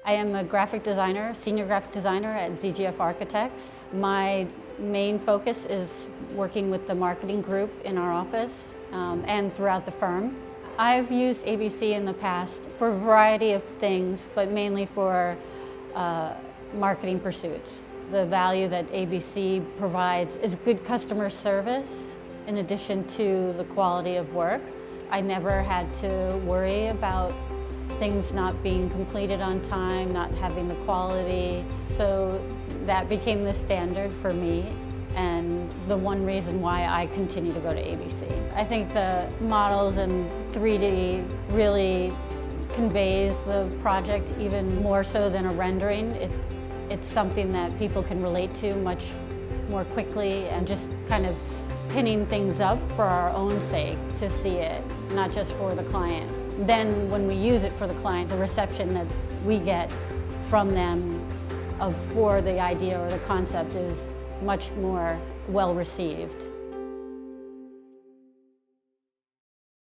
I am a graphic designer, senior graphic designer at ZGF Architects. My main focus is working with the marketing group in our office and throughout the firm. I've used ABC in the past for a variety of things, but mainly for marketing pursuits. The value that ABC provides is good customer service in addition to the quality of work. I never had to worry about things not being completed on time, not having the quality. So that became the standard for me and the one reason why I continue to go to ABC. I think the models and 3D really conveys the project even more so than a rendering. It's something that people can relate to much more quickly and just kind of pinning things up for our own sake to see it, not just for the client. Then when we use it for the client, the reception that we get from them for the idea or the concept is much more well received.